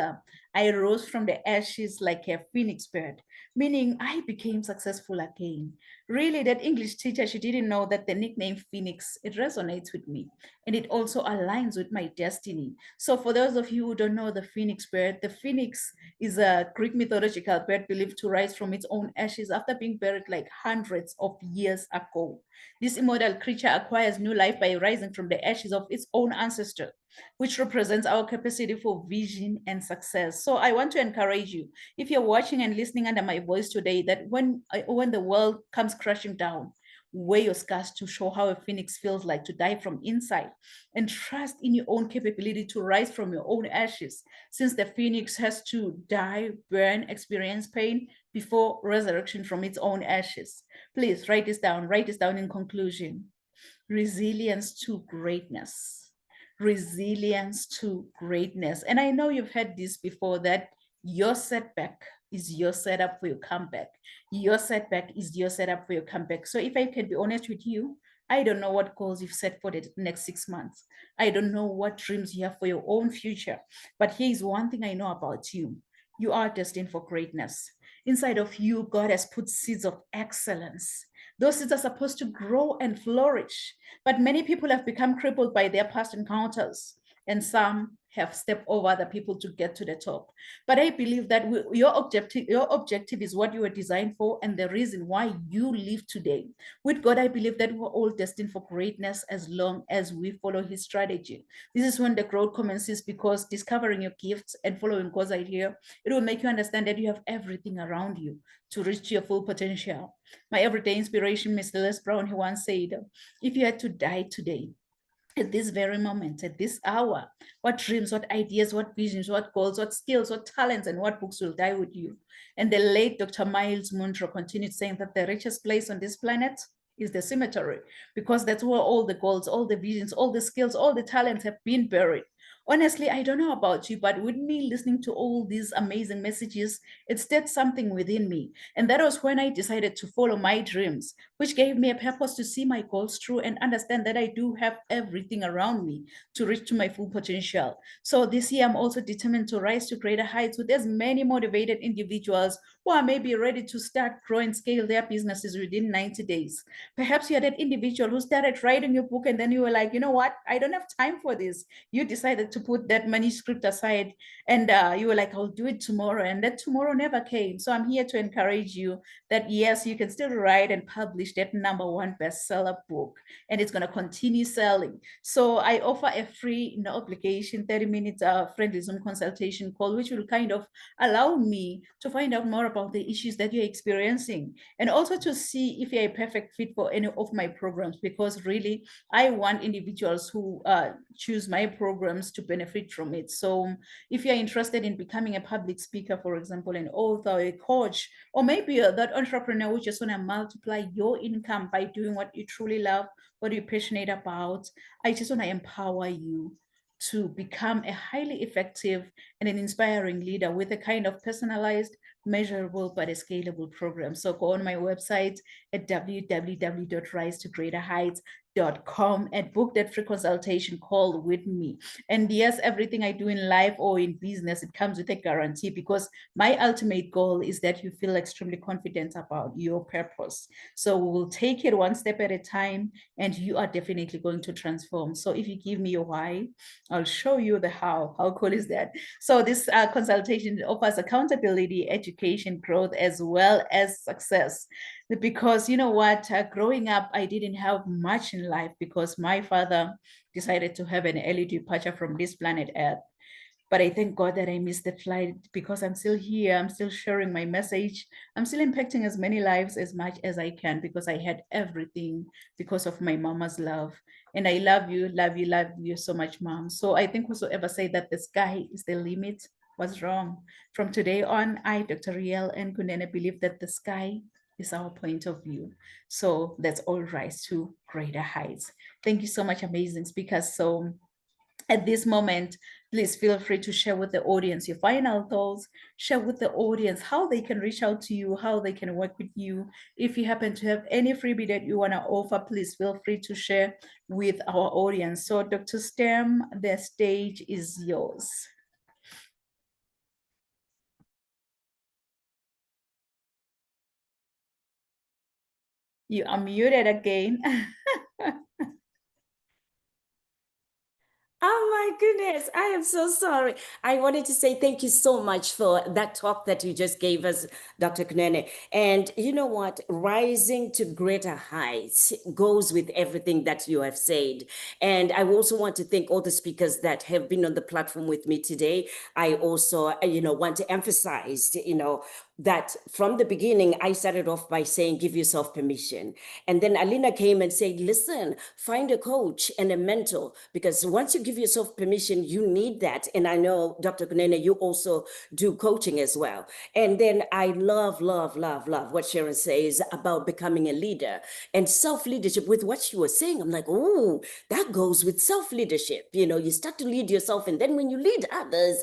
I rose from the ashes like a phoenix bird, meaning I became successful again. Really, that English teacher, she didn't know that the nickname Phoenix, it resonates with me and it also aligns with my destiny. So for those of you who don't know the phoenix bird, the phoenix is a Greek mythological bird believed to rise from its own ashes after being buried like hundreds of years ago. This immortal creature acquires new life by rising from the ashes of its own ancestor, which represents our capacity for vision and success. So I want to encourage you, if you're watching and listening under my voice today, that when the world comes crashing down, wear your scars to show how a phoenix feels like to die from inside, and trust in your own capability to rise from your own ashes, since the phoenix has to die, burn, experience pain before resurrection from its own ashes. Please write this down in conclusion. Resilience to greatness. Resilience to greatness. And I know you've heard this before, that your setback is your setup for your comeback. Your setback is your setup for your comeback. So if I can be honest with you, I don't know what goals you've set for the next 6 months. I don't know what dreams you have for your own future. But here's one thing I know about you. You are destined for greatness. Inside of you, God has put seeds of excellence. Those seeds are supposed to grow and flourish. But many people have become crippled by their past encounters, and some have stepped over other people to get to the top. But I believe that your objective is what you were designed for and the reason why you live today. With God, I believe that we're all destined for greatness as long as we follow his strategy. This is when the growth commences, because discovering your gifts and following God's idea, it will make you understand that you have everything around you to reach your full potential. My everyday inspiration, Mr. Les Brown, he once said, if you had to die today, at this very moment, at this hour, what dreams, what ideas, what visions, what goals, what skills, what talents, and what books will die with you? And the late Dr. Miles Monroe continued saying that the richest place on this planet is the cemetery, because that's where all the goals, all the visions, all the skills, all the talents have been buried. Honestly, I don't know about you, but with me listening to all these amazing messages, it stirred something within me. And that was when I decided to follow my dreams, which gave me a purpose to see my goals through and understand that I do have everything around me to reach to my full potential. So this year, I'm also determined to rise to greater heights with as many motivated individuals who are maybe ready to start, grow, and scale their businesses within 90 days. Perhaps you're that individual who started writing your book and then you were like, you know what? I don't have time for this. You decided to put that manuscript aside and you were like, I'll do it tomorrow. And that tomorrow never came. So I'm here to encourage you that yes, you can still write and publish that #1 bestseller book, and it's going to continue selling. So I offer a free, no obligation, 30-minute friendly Zoom consultation call, which will kind of allow me to find out more about the issues that you're experiencing, and also to see if you're a perfect fit for any of my programs, because really I want individuals who choose my programs to benefit from it. So if you're interested in becoming a public speaker, for example, an author, a coach, or maybe that entrepreneur who just want to multiply your income by doing what you truly love, what you're passionate about, I just want to empower you to become a highly effective and an inspiring leader with a kind of personalized, measurable, but a scalable program. So go on my website at www.risetogreaterheights.com and book that free consultation call with me. And yes, everything I do in life or in business, it comes with a guarantee, because my ultimate goal is that you feel extremely confident about your purpose. So we will take it one step at a time, and you are definitely going to transform. So if you give me your why, I'll show you the how. How cool is that? So this consultation offers accountability, education, growth, as well as success. Because you know what, growing up, I didn't have much in life because my father decided to have an early departure from this planet Earth. But I thank God that I missed the flight, because I'm still here. I'm still sharing my message. I'm still impacting as many lives as much as I can, because I had everything because of my mama's love. And I love you so much, Mom. So I think whosoever say that the sky is the limit was wrong. From today on, I, Dr. Riel N. Kunene, believe that the sky is our point of view. So let's all rise to greater heights. Thank you so much, amazing speakers. So at this moment, please feel free to share with the audience your final thoughts, share with the audience how they can reach out to you, how they can work with you. If you happen to have any freebie that you want to offer, please feel free to share with our audience. So Dr. Stem, the stage is yours. You are muted again. Oh my goodness, I am so sorry. I wanted to say thank you so much for that talk that you just gave us, Dr. Kunene. And you know what? Rising to greater heights goes with everything that you have said. And I also want to thank all the speakers that have been on the platform with me today. I also, want to emphasize, that from the beginning, I started off by saying, give yourself permission. And then Alina came and said, listen, find a coach and a mentor, because once you give yourself permission, you need that. And I know, Dr. Kunene, you also do coaching as well. And then I love what Sharon says about becoming a leader and self-leadership. With what she was saying, I'm like, oh, that goes with self-leadership. You start to lead yourself, and then when you lead others,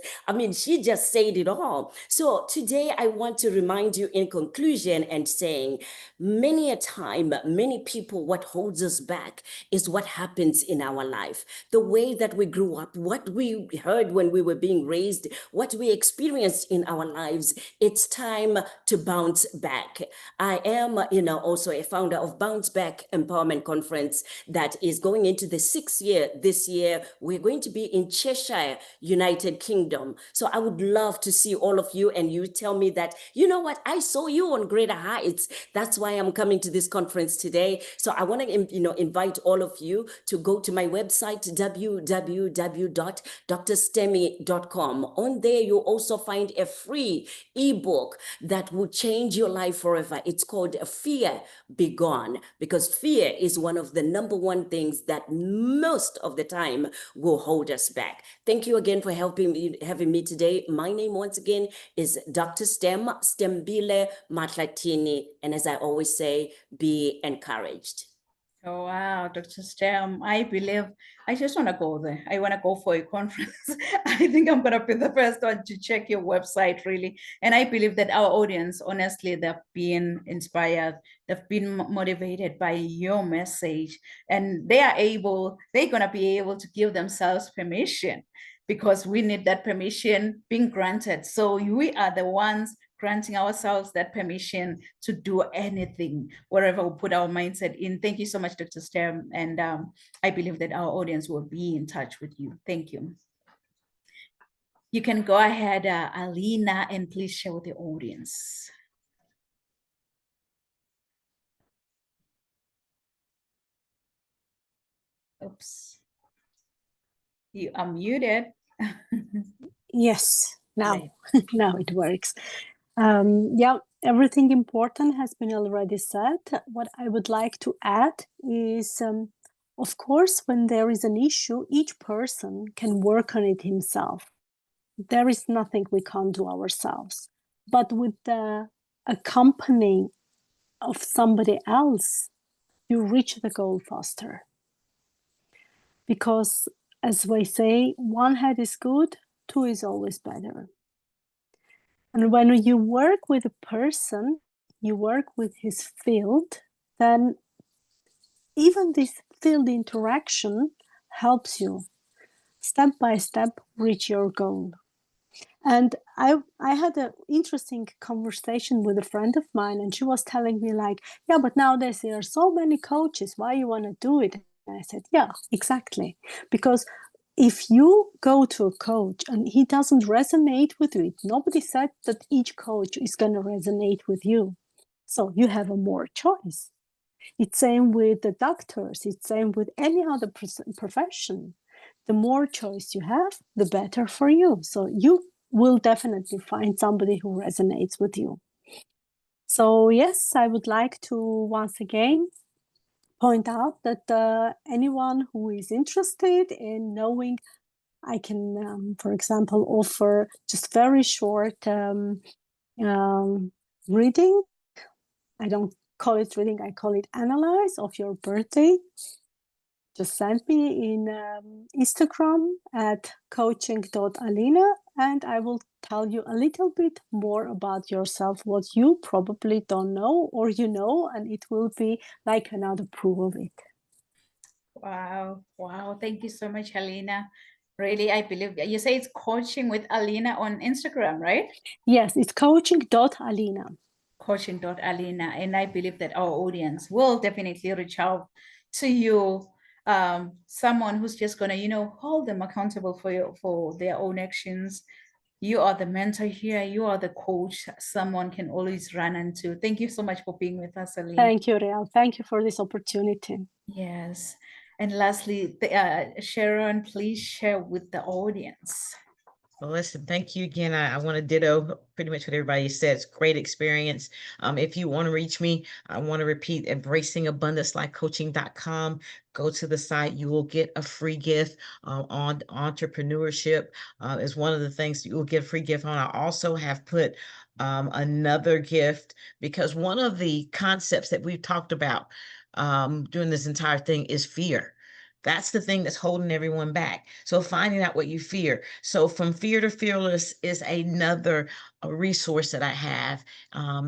she just said it all. So today I want to remind you in conclusion and saying, many a time, many people, what holds us back is what happens in our life, the way that we grew up, what we heard when we were being raised, what we experienced in our lives. It's time to bounce back. I am, also a founder of Bounce Back Empowerment Conference that is going into the 6th year. This year, we're going to be in Cheshire, United Kingdom. So I would love to see all of you, and you tell me that, you know what, I saw you on Greater Heights. That's why I'm coming to this conference today. So I want to, invite all of you to go to my website, www.drstemi.com. On there, you'll also find a free ebook that will change your life forever. It's called Fear Be Gone, because fear is one of the #1 things that most of the time will hold us back. Thank you again for having me today. My name, once again, is Dr. Stembile Matlatini. And as I always say, be encouraged. Oh, wow, Dr. Stem, I believe I just want to go there. I want to go for a conference. I think I'm going to be the first one to check your website, really. And I believe that our audience, honestly, they've been inspired. They've been motivated by your message. And they're going to be able to give themselves permission, because we need that permission being granted. So we are the ones granting ourselves that permission to do anything, wherever we put our mindset in. Thank you so much, Dr. Stem. And I believe that our audience will be in touch with you. Thank you. You can go ahead, Alina, and please share with the audience. Oops. You are muted. Yes, now, now it works. Yeah, everything important has been already said. What I would like to add is, of course, when there is an issue, each person can work on it himself. There is nothing we can't do ourselves. But with the accompanying of somebody else, you reach the goal faster. Because, as we say, one head is good, 2 is always better. And when you work with a person, you work with his field, then even this field interaction helps you step by step reach your goal. And I had an interesting conversation with a friend of mine, and she was telling me like, yeah, but nowadays there are so many coaches, why you want to do it? And I said, yeah, exactly. Because if you go to a coach and he doesn't resonate with you, nobody said that each coach is going to resonate with you. So you have a more choice. It's same with the doctors. It's same with any other profession. The more choice you have, the better for you. So you will definitely find somebody who resonates with you. So yes, I would like to once again point out that anyone who is interested in knowing, I can, for example, offer just very short reading I don't call it reading, I call it analyze of your birthday, just send me in Instagram at coaching.alina, and I will tell you a little bit more about yourself, what you probably don't know or you know, and it will be like another proof of it. Wow. Wow. Thank you so much, Alina. Really, I believe you say it's coaching with Alina on Instagram, right? Yes, it's coaching.alina. Coaching.alina. And I believe that our audience will definitely reach out to you. Someone who's just gonna, hold them accountable for their own actions. You are the mentor here. You are the coach someone can always run into. Thank you so much for being with us, Alina. Thank you, Real. Thank you for this opportunity. Yes. And lastly, Sharon, please share with the audience. Well, listen, thank you again. I want to ditto pretty much what everybody said. It's a great experience. If you want to reach me, I want to repeat embracingabundancelifecoaching.com. Go to the site. You will get a free gift on entrepreneurship is one of the things you will get a free gift on. I also have put another gift because one of the concepts that we've talked about during this entire thing is fear. That's the thing that's holding everyone back. So finding out what you fear. So From Fear to Fearless is another resource that I have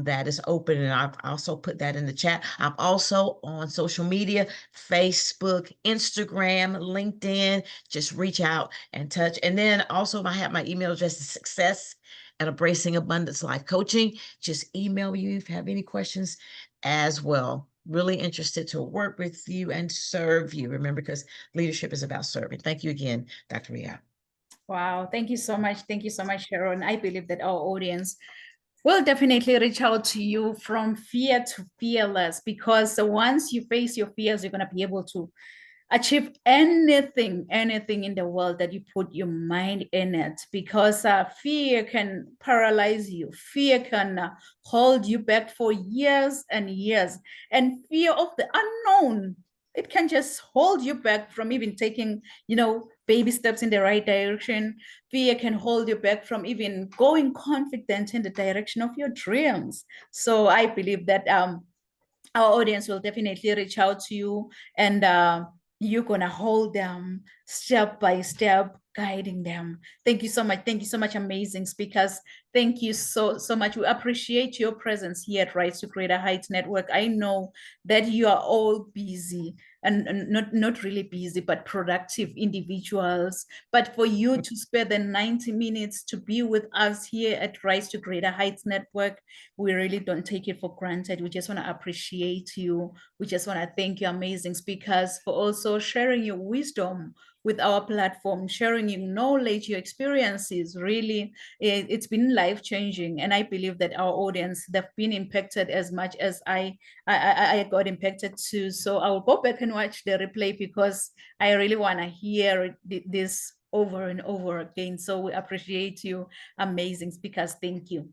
that is open. And I've also put that in the chat. I'm also on social media, Facebook, Instagram, LinkedIn. Just reach out and touch. And then also I have my email address is success@Embracing Abundance Life Coaching. Just email me if you have any questions as well. Really interested to work with you and serve you. Remember, because leadership is about serving. Thank you again, Dr. Rial. Wow. Thank you so much. Thank you so much, Sharon. I believe that our audience will definitely reach out to you from fear to fearless, because once you face your fears, you're going to be able to achieve anything in the world that you put your mind in it, because fear can paralyze you. Fear can hold you back for years and years, and fear of the unknown, it can just hold you back from even taking, baby steps in the right direction. Fear can hold you back from even going confident in the direction of your dreams. So I believe that our audience will definitely reach out to you, and you're going to hold them step by step, guiding them. Thank you so much. Thank you so much, amazing speakers. Thank you so much. We appreciate your presence here at Rise to Greater Heights Network. I know that you are all busy, and not really busy, but productive individuals. But for you to spare the 90 minutes to be with us here at Rise to Greater Heights Network, we really don't take it for granted. We just want to appreciate you. We just want to thank you, amazing speakers, for also sharing your wisdom with our platform, sharing your knowledge, your experiences. Really, it's been life-changing. And I believe that our audience, they've been impacted as much as I got impacted too. So I will go back and watch the replay, because I really want to hear this over and over again. So we appreciate you, amazing speakers. Thank you.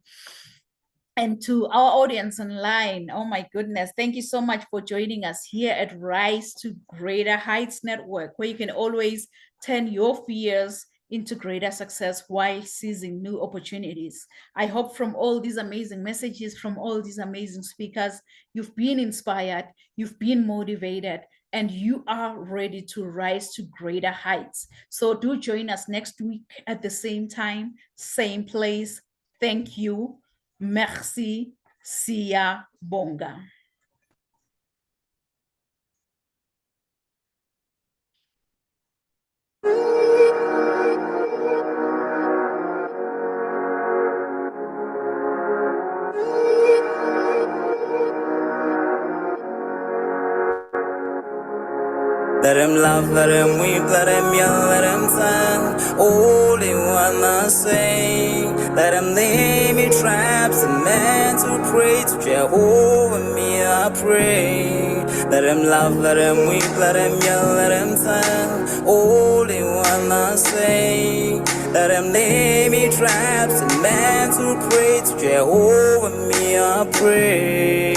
And to our audience online, oh my goodness, thank you so much for joining us here at Rise to Greater Heights Network, where you can always turn your fears into greater success while seizing new opportunities. I hope from all these amazing messages, from all these amazing speakers, you've been inspired, you've been motivated, and you are ready to rise to greater heights. So do join us next week at the same time, same place. Thank you. Merci, Sia Bonga. Let him laugh, let him weep, let him yell, let him sing. All they wanna say. Let him lay me traps and men to pray to Jehovah, me I pray. Let him laugh, let him weep, let him yell, let him sing. All they wanna say. Let him lay me traps and men to pray to Jehovah, me I pray.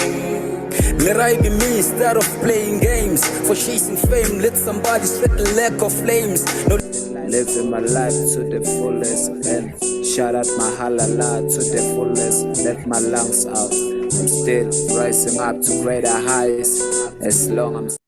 Let I be me instead of playing games. For chasing fame, let somebody set the lack of flames. No, living my life to the fullest and shout out my halala to the fullest. Let my lungs out. I'm still rising up to greater heights as long as